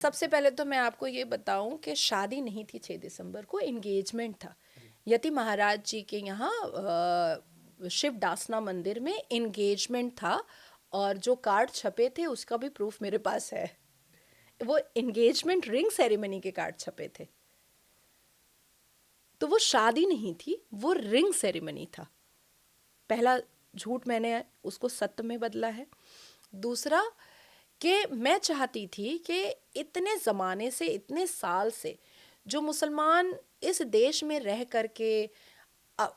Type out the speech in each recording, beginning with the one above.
सबसे पहले तो मैं आपको ये बताऊं कि शादी नहीं थी 6 दिसंबर को, एंगेजमेंट था। यति महाराज जी के यहाँ शिव डासना मंदिर में एंगेजमेंट था। और जो कार्ड छपे थे उसका भी प्रूफ मेरे पास है। वो एंगेजमेंट रिंग सेरेमनी के कार्ड छपे थे। तो वो शादी नहीं थी, वो रिंग सेरेमनी था। पहला झूठ मैंने उसको सत्य में बदला है। दूसरा कि मैं चाहती थी कि इतने ज़माने से, इतने साल से जो मुसलमान इस देश में रह करके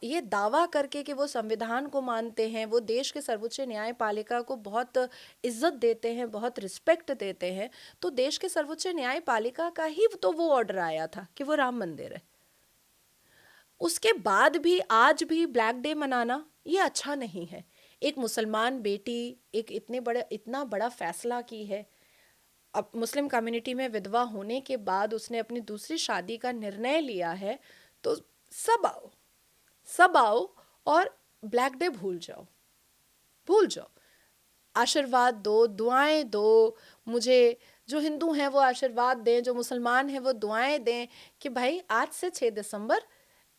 ये दावा करके कि वो संविधान को मानते हैं, वो देश के सर्वोच्च न्यायपालिका को बहुत इज्जत देते हैं, बहुत रिस्पेक्ट देते हैं, तो देश के सर्वोच्च न्यायपालिका का ही तो वो ऑर्डर आया था कि वो राम मंदिर है। उसके बाद भी आज भी ब्लैक डे मनाना ये अच्छा नहीं है। एक मुसलमान बेटी एक इतना बड़ा फैसला की है। अब मुस्लिम कम्युनिटी में विधवा होने के बाद उसने अपनी दूसरी शादी का निर्णय लिया है। तो सब आओ, सब आओ और ब्लैक डे भूल जाओ, भूल जाओ। आशीर्वाद दो, दुआएं दो मुझे। जो हिंदू हैं वो आशीर्वाद दें, जो मुसलमान हैं वो दुआएं दें कि भाई आज से 6 दिसंबर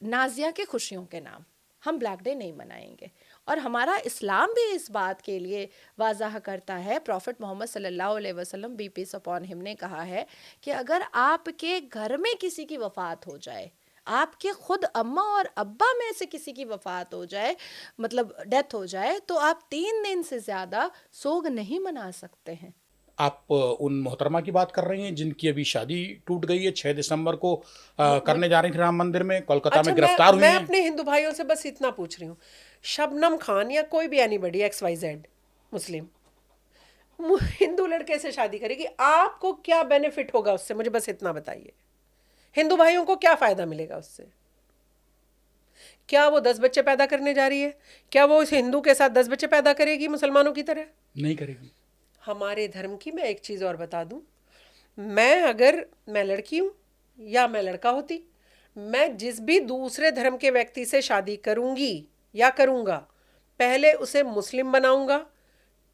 नाजिया के खुशियों के नाम हम ब्लैक डे नहीं मनाएंगे। और हमारा इस्लाम भी इस बात के लिए वाज़ाह करता है। प्रॉफिट मोहम्मद सल्लल्लाहु अलैहि वसल्लम, बी पीस अपॉन हिम, ने कहा है कि अगर आपके घर में किसी की वफ़ात हो जाए, आपके खुद अम्मा और अब्बा में से किसी की वफ़ात हो जाए, मतलब डेथ हो जाए, तो आप 3 दिन से ज़्यादा सोग नहीं मना सकते हैं। आप उन मोहतरमा की बात कर रही हैं जिनकी अभी शादी टूट गई है, 6 दिसंबर को करने जा रही थी राम मंदिर में, कोलकाता अच्छा, में गिरफ्तार हुई मैं हैं। अपने हिंदू भाइयों से बस इतना पूछ रही हूँ। शबनम खान या कोई भी एनीबडी XYZ मुस्लिम हिंदू लड़के से शादी करेगी, आपको क्या बेनिफिट होगा उससे? मुझे बस इतना बताइए। हिंदू भाइयों को क्या फायदा मिलेगा उससे? क्या वो 10 बच्चे पैदा करने जा रही है? क्या वो उस हिंदू के साथ 10 बच्चे पैदा करेगी मुसलमानों की तरह? नहीं करेगी। हमारे धर्म की मैं एक चीज़ और बता दूं। मैं लड़की हूं या मैं लड़का होती, मैं जिस भी दूसरे धर्म के व्यक्ति से शादी करूंगी या करूंगा, पहले उसे मुस्लिम बनाऊंगा,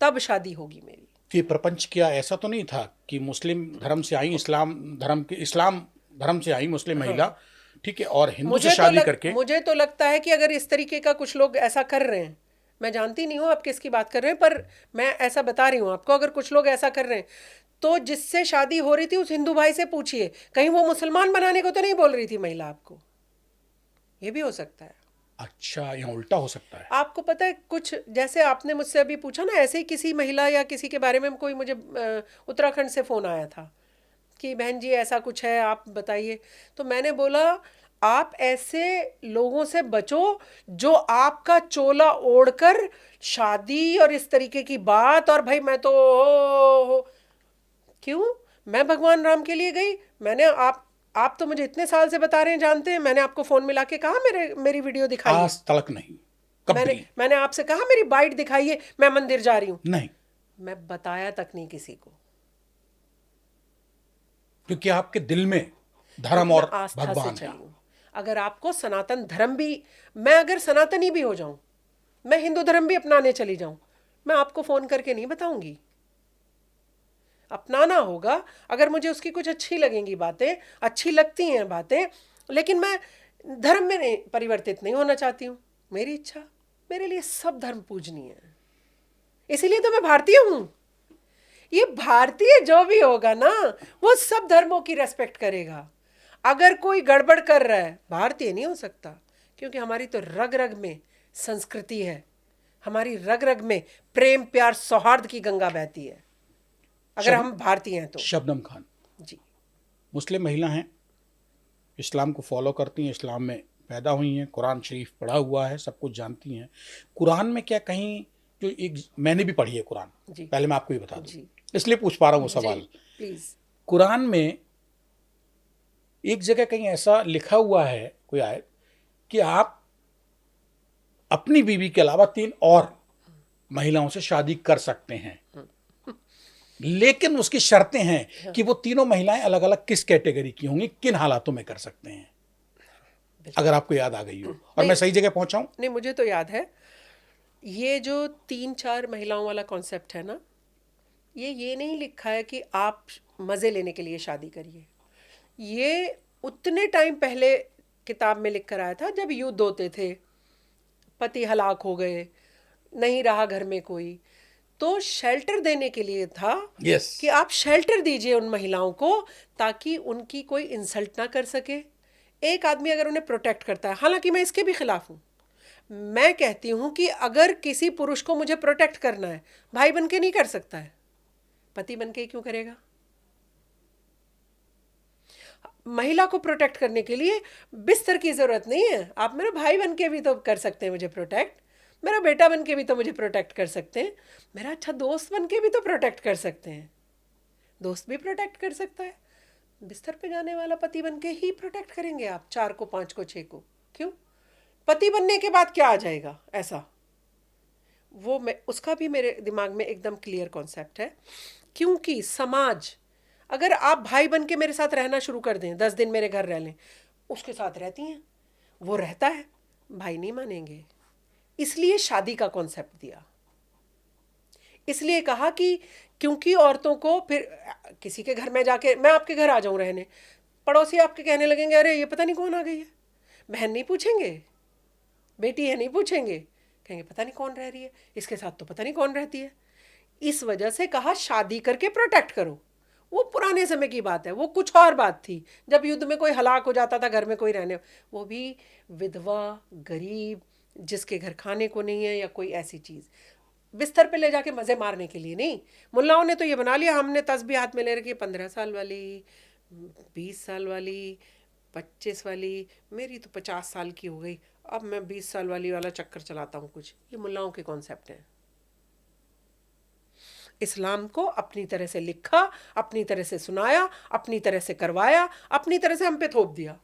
तब शादी होगी मेरी। कि प्रपंच क्या ऐसा तो नहीं था कि मुस्लिम धर्म से आई, इस्लाम धर्म से आई मुस्लिम महिला, हाँ, ठीक है, और हिंदू से शादी करके। मुझे तो लगता है कि अगर इस तरीके का कुछ लोग ऐसा कर रहे हैं, मैं जानती नहीं हूँ आप किसकी बात कर रहे हैं, पर मैं ऐसा बता रही हूँ आपको, अगर कुछ लोग ऐसा कर रहे हैं, तो जिससे शादी हो रही थी उस हिंदू भाई से पूछिए, कहीं वो मुसलमान बनाने को तो नहीं बोल रही थी महिला आपको? ये भी हो सकता है। अच्छा, यहाँ उल्टा हो सकता है। आपको पता है, कुछ जैसे आपने मुझसे अभी पूछा ना, ऐसे ही किसी महिला या किसी के बारे में कोई मुझे उत्तराखंड से फ़ोन आया था कि बहन जी ऐसा कुछ है, आप बताइए। तो मैंने बोला, आप ऐसे लोगों से बचो जो आपका चोला ओढ़कर शादी और इस तरीके की बात, और भाई मैं तो क्यों, मैं भगवान राम के लिए गई। मैंने आप तो मुझे इतने साल से बता रहे हैं, जानते हैं, मैंने आपको फ़ोन मिला के कहा मेरी वीडियो दिखाइए। आज तलक नहीं, कभी मैंने आपसे कहा मेरी बाइट दिखाइए, मैं मंदिर जा रही हूं। नहीं, मैं बताया तक नहीं किसी को, क्योंकि आपके दिल में धर्म क्योंकि मैं और आस्था से भगवान है। चली हूं। अगर आपको सनातन धर्म भी, मैं अगर सनातनी भी हो जाऊं, मैं हिंदू धर्म भी अपनाने चली जाऊं, मैं आपको फ़ोन करके नहीं बताऊंगी। अपनाना होगा, अगर मुझे उसकी कुछ अच्छी लगेंगी बातें, अच्छी लगती हैं बातें, लेकिन मैं धर्म में नहीं परिवर्तित नहीं होना चाहती हूँ। मेरी इच्छा, मेरे लिए सब धर्म पूजनीय है, इसीलिए तो मैं भारतीय हूँ। ये भारतीय जो भी होगा ना, वो सब धर्मों की रेस्पेक्ट करेगा। अगर कोई गड़बड़ कर रहा है, भारतीय नहीं हो सकता, क्योंकि हमारी तो रग रग में संस्कृति है, हमारी रग रग में प्रेम प्यार सौहार्द की गंगा बहती है, अगर शब हम भारतीय हैं तो। शबनम खान जी। मुस्लिम महिला हैं, इस्लाम को फॉलो करती हैं, इस्लाम में पैदा हुई हैं, कुरान शरीफ पढ़ा हुआ है, सब कुछ जानती हैं। कुरान में क्या कहीं, जो एक मैंने भी पढ़ी है कुरान, जी। पहले मैं आपको ये बता दूं, जी। इसलिए पूछ पा रहा हूँ वो जी सवाल। प्लीज। कुरान में एक जगह कहीं ऐसा लिखा हुआ है, कोई आयत, कि आप अपनी बीवी के अलावा 3 और महिलाओं से शादी कर सकते हैं, लेकिन उसकी शर्तें हैं कि वो तीनों महिलाएं अलग अलग किस कैटेगरी की होंगी, किन हालातों में कर सकते हैं, अगर आपको याद आ गई हो और मैं नहीं, सही जगह पहुंचाऊं। नहीं, मुझे तो याद है। ये जो 3-4 महिलाओं वाला कॉन्सेप्ट है ना, ये नहीं लिखा है कि आप मज़े लेने के लिए शादी करिए। ये उतने टाइम पहले किताब में लिख कर आया था जब युद्ध होते थे, पति हलाक हो गए, नहीं रहा घर में कोई, तो शेल्टर देने के लिए था Yes. कि आप शेल्टर दीजिए उन महिलाओं को ताकि उनकी कोई इंसल्ट ना कर सके। एक आदमी अगर उन्हें प्रोटेक्ट करता है, हालांकि मैं इसके भी खिलाफ हूँ, मैं कहती हूँ कि अगर किसी पुरुष को मुझे प्रोटेक्ट करना है, भाई बन के नहीं कर सकता है, पति बन के ही क्यों करेगा? महिला को प्रोटेक्ट करने के लिए बिस्तर की जरूरत नहीं है, आप मेरा भाई बन के भी तो कर सकते हैं मुझे प्रोटेक्ट, मेरा बेटा बन के भी तो मुझे प्रोटेक्ट कर सकते हैं, मेरा अच्छा दोस्त बन के भी तो प्रोटेक्ट कर सकते हैं। दोस्त भी प्रोटेक्ट कर सकता है, बिस्तर पे जाने वाला पति बन के ही प्रोटेक्ट करेंगे आप 4 को 5 को 6 को, क्यों? पति बनने के बाद क्या आ जाएगा ऐसा? वो मैं उसका भी मेरे दिमाग में एकदम क्लियर कॉन्सेप्ट है, क्योंकि समाज, अगर आप भाई बन के मेरे साथ रहना शुरू कर दें, 10 दिन मेरे घर रह लें, उसके साथ रहती हैं, वो रहता है, भाई नहीं मानेंगे। इसलिए शादी का कॉन्सेप्ट दिया, इसलिए कहा कि क्योंकि औरतों को फिर किसी के घर में जाके, मैं आपके घर आ जाऊं रहने, पड़ोसी आपके कहने लगेंगे अरे ये पता नहीं कौन आ गई है, बहन नहीं पूछेंगे, बेटी है नहीं पूछेंगे, कहेंगे पता नहीं कौन रह रही है, इसके साथ तो पता नहीं कौन रहती है। इस वजह से कहा शादी करके प्रोटेक्ट करो। वो पुराने समय की बात है, वो कुछ और बात थी, जब युद्ध में कोई हलाक हो जाता था, घर में कोई रहने, वो भी विधवा, गरीब, जिसके घर खाने को नहीं है या कोई ऐसी चीज़, बिस्तर पे ले जाके मज़े मारने के लिए नहीं। मुल्लाओं ने तो ये बना लिया, हमने तस्बीह हाथ में ले रखी, 15 साल वाली, 20 साल वाली, 25 वाली, मेरी तो 50 साल की हो गई, अब मैं 20 साल वाली वाला चक्कर चलाता हूँ कुछ। ये मुल्लाओं के कॉन्सेप्ट हैं। इस्लाम को अपनी तरह से लिखा, अपनी तरह से सुनाया, अपनी तरह से करवाया, अपनी तरह से हम पे थोप दिया।